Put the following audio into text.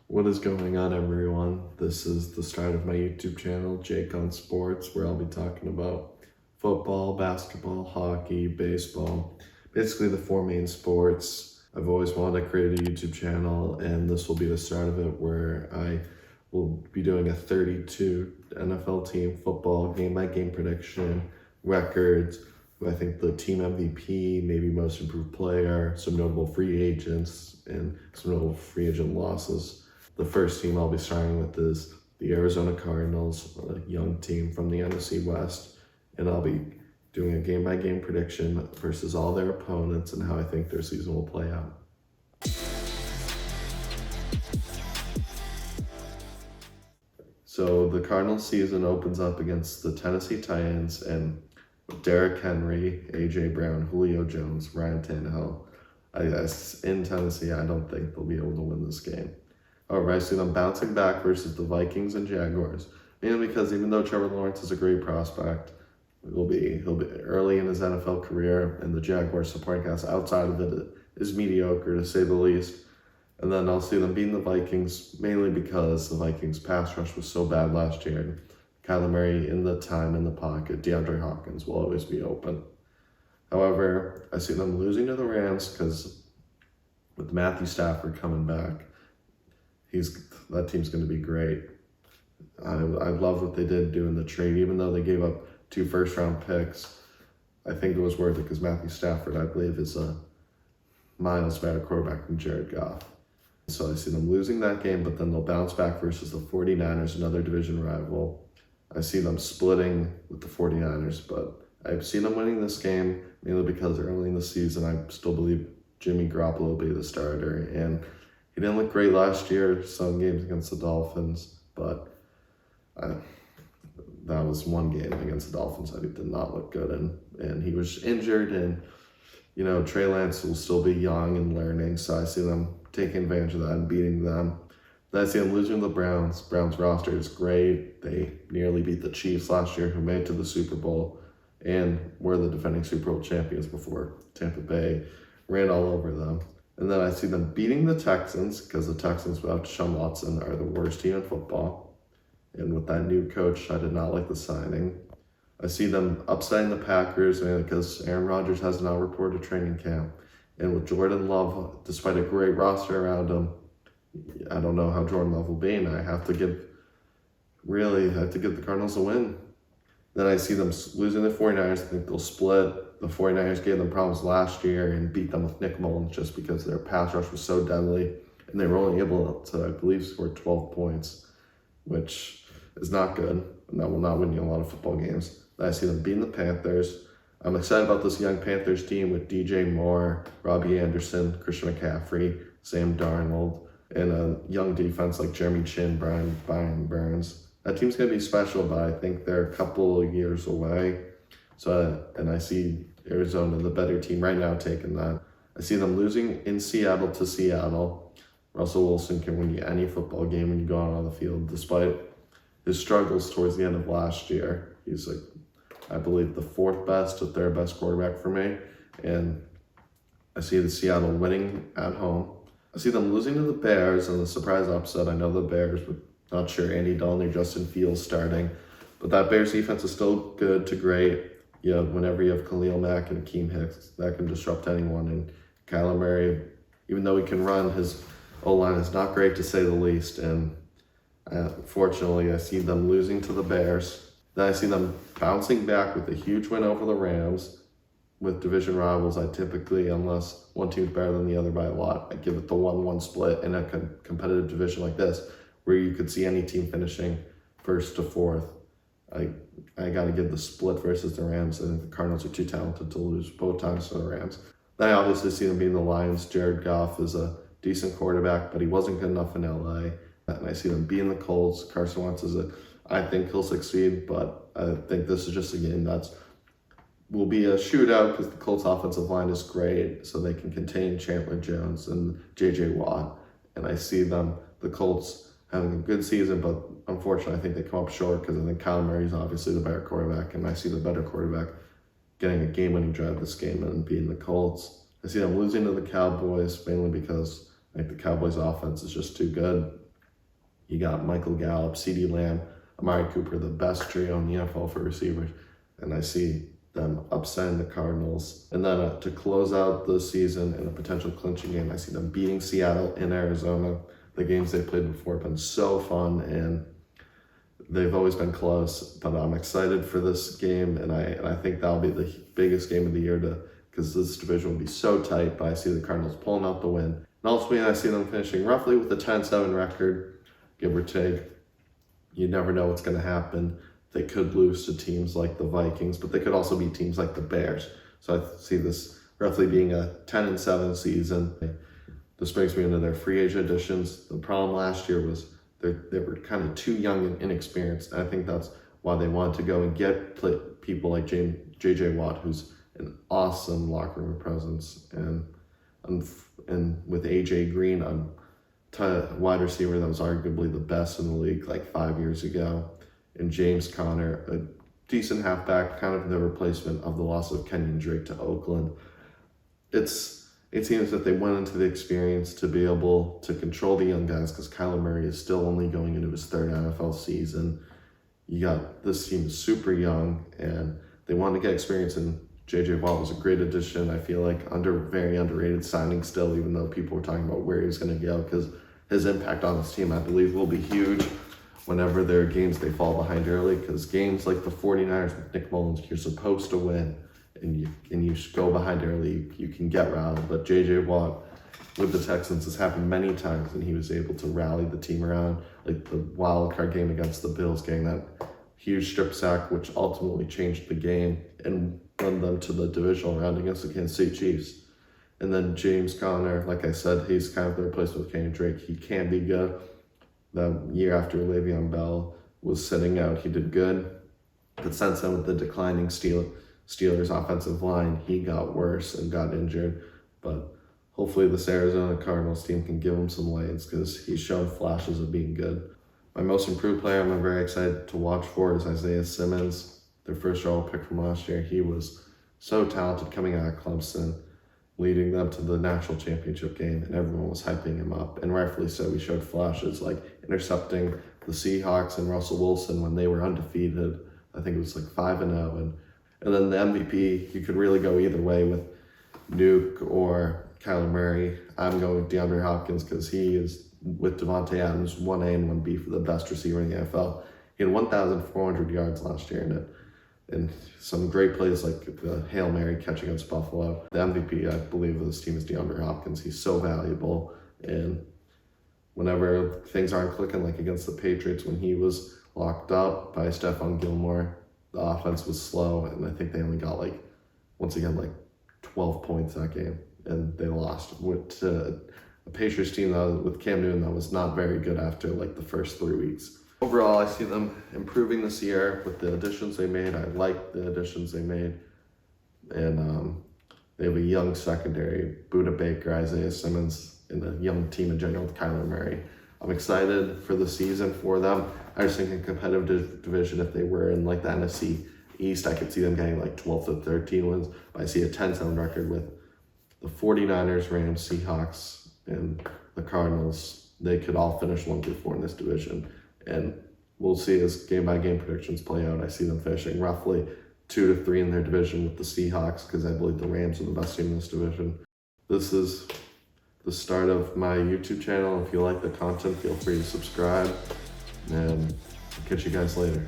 What is going on, everyone? This is the start of my YouTube channel, Jake on Sports, where I'll be talking about football, basketball, hockey, baseball, basically the four main sports. I've always wanted to create a YouTube channel, and this will be the start of it, where I will be doing a 32 NFL team football game-by-game prediction, records, I think the team MVP, maybe most improved player, some notable free agents, and some notable free agent losses. The first team I'll be starting with is the Arizona Cardinals, a young team from the NFC West, and I'll be doing a game-by-game prediction versus all their opponents and how I think their season will play out. So the Cardinals season opens up against the Tennessee Titans and Derrick Henry, A.J. Brown, Julio Jones, Ryan Tannehill. I guess in Tennessee, I don't think they'll be able to win this game. However, I see them bouncing back versus the Vikings and Jaguars, mainly because even though Trevor Lawrence is a great prospect, he'll be early in his NFL career, and the Jaguars supporting cast outside of it is mediocre to say the least. And then I'll see them beating the Vikings, mainly because the Vikings pass rush was so bad last year. Kyler Murray in the time in the pocket, DeAndre Hopkins will always be open. However, I see them losing to the Rams because with Matthew Stafford coming back, that team's going to be great. I love what they did doing the trade, even though they gave up 2 first-round picks. I think it was worth it because Matthew Stafford, I believe, is a miles better quarterback than Jared Goff. So I see them losing that game, but then they'll bounce back versus the 49ers, another division rival. I see them splitting with the 49ers, but I see them winning this game mainly because early in the season, I still believe Jimmy Garoppolo will be the starter. And he didn't look great last year, some games against the Dolphins, but that was one game against the Dolphins that he did not look good in. And he was injured, and, Trey Lance will still be young and learning, so I see them taking advantage of that and beating them. Then I see them losing to the Browns. Browns roster is great. They nearly beat the Chiefs last year, who made it to the Super Bowl, and were the defending Super Bowl champions before Tampa Bay ran all over them. And then I see them beating the Texans, because the Texans without Deshaun Watson are the worst team in football. And with that new coach, I did not like the signing. I see them upsetting the Packers because Aaron Rodgers has not reported training camp. And with Jordan Love, despite a great roster around him, I don't know how Jordan Love will be, and I have to give the Cardinals a win. Then I see them losing the 49ers. I think they'll split. The 49ers gave them problems last year and beat them with Nick Mullins just because their pass rush was so deadly. And they were only able to, I believe, score 12 points, which is not good. And that will not win you a lot of football games. Then I see them beating the Panthers. I'm excited about this young Panthers team with DJ Moore, Robbie Anderson, Christian McCaffrey, Sam Darnold, and a young defense like Jeremy Chin, Brian Burns. That team's going to be special, but I think they're a couple of years away. And I see Arizona, the better team right now, taking that. I see them losing in Seattle to Seattle. Russell Wilson can win you any football game when you go out on the field, despite his struggles towards the end of last year. He's I believe, the 4th best to 3rd best quarterback for me. And I see the Seattle winning at home. I see them losing to the Bears in the surprise upset. I know the Bears, but not sure Andy Dalton or Justin Fields starting. But that Bears defense is still good to great. Whenever you have Khalil Mack and Akeem Hicks, that can disrupt anyone. And Kyler Murray, even though he can run, his O-line is not great to say the least. And fortunately, I see them losing to the Bears. Then I see them bouncing back with a huge win over the Rams. With division rivals, I typically, unless one team's better than the other by a lot, I give it the 1-1 split in a competitive division like this, where you could see any team finishing 1st to 4th. I got to give the split versus the Rams. I think the Cardinals are too talented to lose both times to the Rams. Then I obviously see them beating the Lions. Jared Goff is a decent quarterback, but he wasn't good enough in LA. And I see them beating the Colts. Carson Wentz I think he'll succeed, but I think this is just a game will be a shootout because the Colts offensive line is great, so they can contain Chandler Jones and J.J. Watt. And I see the Colts, having a good season, but unfortunately I think they come up short because I think Kyler Murray is obviously the better quarterback, and I see the better quarterback getting a game-winning drive this game and beating the Colts. I see them losing to the Cowboys, mainly because I think the Cowboys offense is just too good. You got Michael Gallup, CeeDee Lamb, Amari Cooper, the best trio in the NFL for receivers. And I see them upsetting the Cardinals. And then to close out the season in a potential clinching game, I see them beating Seattle in Arizona. The games they played before have been so fun, and they've always been close. But I'm excited for this game, and I think that'll be the biggest game of the year because this division will be so tight. But I see the Cardinals pulling out the win. And ultimately, I see them finishing roughly with a 10-7 record, give or take. You never know what's going to happen. They could lose to teams like the Vikings, but they could also be teams like the Bears. So I see this roughly being a 10-7 season. This brings me into their free agent additions. The problem last year was they were kind of too young and inexperienced. And I think that's why they wanted to go and get people like J.J. Watt, who's an awesome locker room presence, and with A.J. Green, a wide receiver that was arguably the best in the league like 5 years ago, and James Conner, a decent halfback, kind of the replacement of the loss of Kenyon Drake to Oakland. It seems that they went into the experience to be able to control the young guys because Kyler Murray is still only going into his third NFL season. This team is super young, and they wanted to get experience, and J.J. Watt was a great addition. I feel like very underrated signing still, even though people were talking about where he was going to go, because his impact on this team, I believe, will be huge whenever there are games they fall behind early, because games like the 49ers with Nick Mullins, you're supposed to win, and you go behind early, you can get rattled. But J.J. Watt with the Texans has happened many times, and he was able to rally the team around, like the wild card game against the Bills, getting that huge strip sack, which ultimately changed the game and won them to the divisional round against the Kansas City Chiefs. And then James Conner, like I said, he's kind of the replacement with Kenyon Drake. He can be good. The year after Le'Veon Bell was sitting out, he did good. But since then, with the declining Steelers offensive line, he got worse and got injured. But hopefully this Arizona Cardinals team can give him some lanes, because he's shown flashes of being good. My most improved player I'm very excited to watch for is Isaiah Simmons, their first round pick from last year. He was so talented coming out of Clemson, leading them to the national championship game, and everyone was hyping him up, and rightfully so. He showed flashes like intercepting the Seahawks and Russell Wilson when they were undefeated. I think it was like 5-0, and then the MVP, you could really go either way with Nuke or Kyler Murray. I'm going with DeAndre Hopkins because he is, with Devontae Adams, 1A and 1B for the best receiver in the NFL. He had 1,400 yards last year and some great plays like the Hail Mary catch against Buffalo. The MVP, I believe, of this team is DeAndre Hopkins. He's so valuable, and whenever things aren't clicking, like against the Patriots when he was locked up by Stephon Gilmore, the offense was slow, and I think they only got once again 12 points that game, and they lost with a Patriots team with Cam Newton that was not very good after the first 3 weeks. Overall, I see them improving this year with the additions they made. I like the additions they made, and they have a young secondary, Budda Baker, Isaiah Simmons, and a young team in general with Kyler Murray. I'm excited for the season for them. I just think in competitive division, if they were in the NFC East, I could see them getting 12 to 13 wins. But I see a 10-7 record with the 49ers, Rams, Seahawks, and the Cardinals. They could all finish 1-4 in this division. And we'll see as game-by-game predictions play out. I see them finishing roughly 2-3 in their division with the Seahawks, because I believe the Rams are the best team in this division. This is the start of my YouTube channel. If you like the content, feel free to subscribe, and I'll catch you guys later.